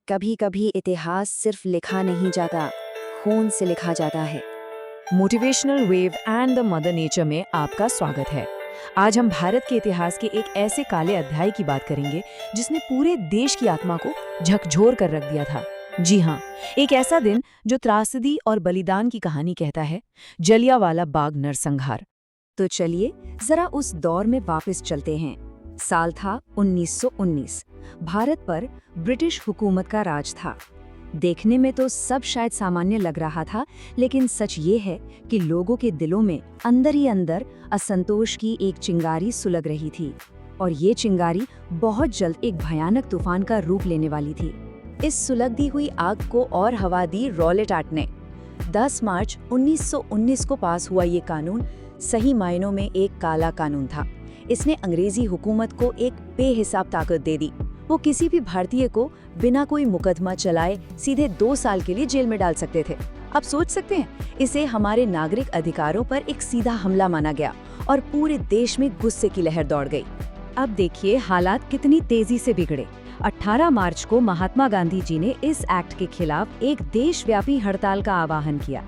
कभी कभी इतिहास सिर्फ लिखा नहीं जाता, खून से लिखा जाता है। Motivational wave and the mother nature में आपका स्वागत है। आज हम भारत के इतिहास के एक ऐसे काले अध्याय की बात करेंगे जिसने पूरे देश की आत्मा को झकझोर कर रख दिया था। जी हाँ, एक ऐसा दिन जो त्रासदी और बलिदान की कहानी कहता है, जलियांवाला बाग नरसंहार। तो चलिए जरा उस दौर में वापस चलते हैं। साल था 1919। भारत पर ब्रिटिश हुकूमत का राज था। देखने में तो सब शायद सामान्य लग रहा था, लेकिन सच ये है कि लोगों के दिलों में अंदर ही अंदर असंतोष की एक चिंगारी सुलग रही थी। और ये चिंगारी बहुत जल्द एक भयानक तूफान का रूप लेने वाली थी। इस सुलगती हुई आग को और हवा दी रॉलेट एक्ट ने। 10 मार्च 1919 को पास हुआ ये कानून सही मायनों में एक काला कानून था। इसने अंग्रेजी हुकूमत को एक बेहिसाब ताकत दे दी। वो किसी भी भारतीय को बिना कोई मुकदमा चलाए सीधे 2 साल के लिए जेल में डाल सकते थे। आप सोच सकते हैं, इसे हमारे नागरिक अधिकारों पर एक सीधा हमला माना गया और पूरे देश में गुस्से की लहर दौड़ गई। अब देखिए हालात कितनी तेजी से बिगड़े। 18 मार्च को महात्मा गांधी जी ने इस एक्ट के खिलाफ एक देशव्यापी हड़ताल का आह्वान किया।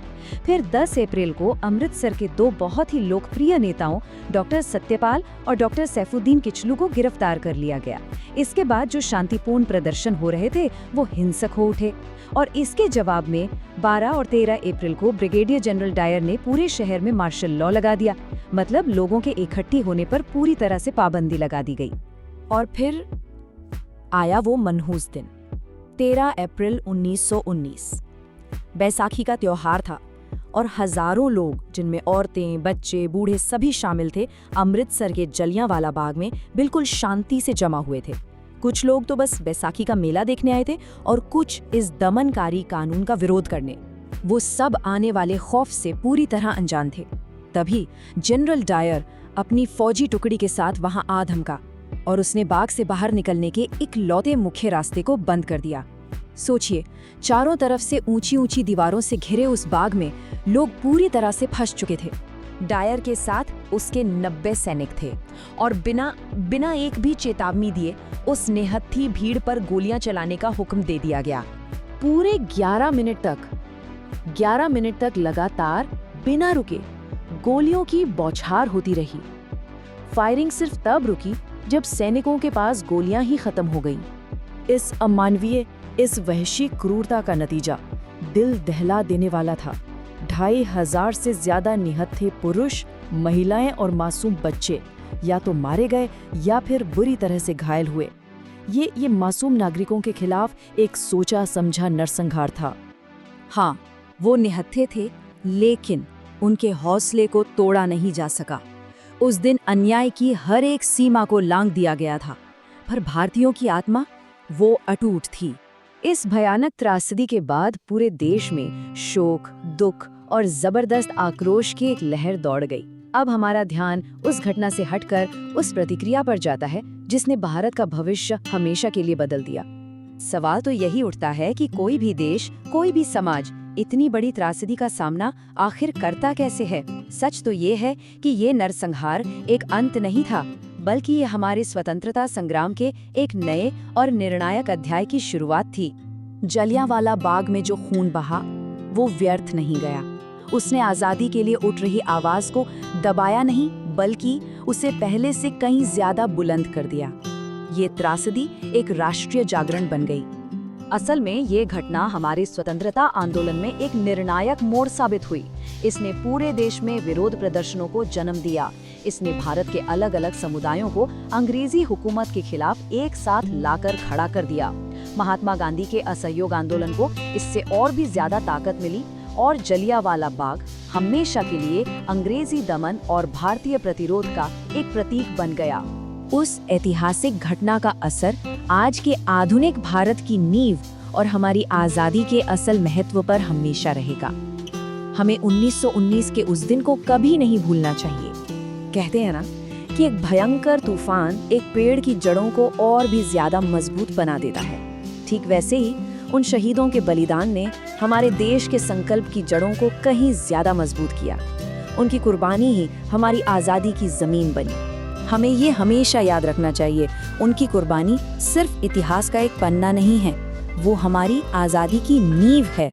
फिर 10 अप्रैल को अमृतसर के 2 बहुत ही लोकप्रिय नेताओं डॉक्टर सत्यपाल और डॉक्टर सैफुद्दीन किचलू को गिरफ्तार कर लिया गया। इसके बाद जो शांतिपूर्ण प्रदर्शन हो रहे थे वो हिंसक हो उठे और इसके जवाब में 12 और 13 अप्रैल को ब्रिगेडियर जनरल डायर ने पूरे शहर में मार्शल लॉ लगा दिया। मतलब लोगों के इकट्ठी होने पर पूरी तरह से पाबंदी लगा दी गई। और फिर आया वो मनहूस दिन, 13 अप्रैल 1919। बैसाखी का त्योहार था और हजारों लोग, जिनमें औरतें, बच्चे, बूढ़े सभी शामिल थे, अमृतसर के जलियांवाला बाग में बिल्कुल शांति से जमा हुए थे। कुछ लोग तो बस बैसाखी का मेला देखने आए थे और कुछ इस दमनकारी कानून का विरोध करने। वो सब आने वाले खौफ से पूरी तरह अनजान थे। तभी जनरल डायर अपनी फौजी टुकड़ी के साथ वहां आ धमका और उसने बाग से बाहर निकलने के इकलौते मुख्य रास्ते को बंद कर दिया। सोचिए, चारों तरफ से ऊंची ऊंची दीवारों से घिरे उस बाग में लोग पूरी तरह से फंस चुके थे। डायर के साथ उसके 90 सैनिक थे और बिना एक भी चेतावनी दिए उस निहत्थी भीड़ पर गोलियां चलाने का हुक्म दे दिया गया। पूरे 11 मिनट तक लगातार बिना रुके गोलियों की बौछार होती रही। फायरिंग सिर्फ तब रुकी जब सैनिकों के पास गोलियां ही खत्म हो गईं। इस अमानवीय, इस वहशी क्रूरता का नतीजा दिल दहला देने वाला था। 2500 से ज्यादा निहत्थे पुरुष, महिलाएं और मासूम बच्चे या तो मारे गए या फिर बुरी तरह से घायल हुए। ये मासूम नागरिकों के खिलाफ एक सोचा समझा नरसंहार था। हाँ, वो निहत्थे थे, लेकिन उनके हौसले को तोड़ा नहीं जा सका। उस दिन अन्याय की हर एक सीमा को लांघ दिया गया था, पर भारतीयों की आत्मा वो अटूट थी। इस भयानक त्रासदी के बाद पूरे देश में शोक, दुख और जबरदस्त आक्रोश की एक लहर दौड़ गई। अब हमारा ध्यान उस घटना से हटकर उस प्रतिक्रिया पर जाता है जिसने भारत का भविष्य हमेशा के लिए बदल दिया। सवाल तो यही उठता है कि कोई भी देश, कोई भी समाज इतनी बड़ी त्रासदी का सामना आखिर करता कैसे है। सच तो ये है कि ये नरसंहार एक अंत नहीं था, बल्कि ये हमारे स्वतंत्रता संग्राम के एक नए और निर्णायक अध्याय की शुरुआत थी। जलियांवाला बाग में जो खून बहा वो व्यर्थ नहीं गया। उसने आज़ादी के लिए उठ रही आवाज को दबाया नहीं, बल्कि उसे पहले से कहीं ज्यादा बुलंद कर दिया। ये त्रासदी एक राष्ट्रीय जागरण बन गई। असल में ये घटना हमारे स्वतंत्रता आंदोलन में एक निर्णायक मोड़ साबित हुई। इसने पूरे देश में विरोध प्रदर्शनों को जन्म दिया। इसने भारत के अलग अलग समुदायों को अंग्रेजी हुकूमत के खिलाफ एक साथ लाकर खड़ा कर दिया। महात्मा गांधी के असहयोग आंदोलन को इससे और भी ज्यादा ताकत मिली और जलियांवाला बाग हमेशा के लिए अंग्रेजी दमन और भारतीय प्रतिरोध का एक प्रतीक बन गया। उस ऐतिहासिक घटना का असर आज के आधुनिक भारत की नींव और हमारी आजादी के असल महत्व पर हमेशा रहेगा। हमें 1919 के उस दिन को कभी नहीं भूलना चाहिए। कहते हैं ना कि एक भयंकर तूफान एक पेड़ की जड़ों को और भी ज्यादा मजबूत बना देता है। ठीक वैसे ही उन शहीदों के बलिदान ने हमारे देश के संकल्प की जड़ों को कहीं ज्यादा मजबूत किया। उनकी कुर्बानी ही हमारी आजादी की जमीन बनी। हमें ये हमेशा याद रखना चाहिए, उनकी कुर्बानी सिर्फ इतिहास का एक पन्ना नहीं है, वो हमारी आज़ादी की नींव है।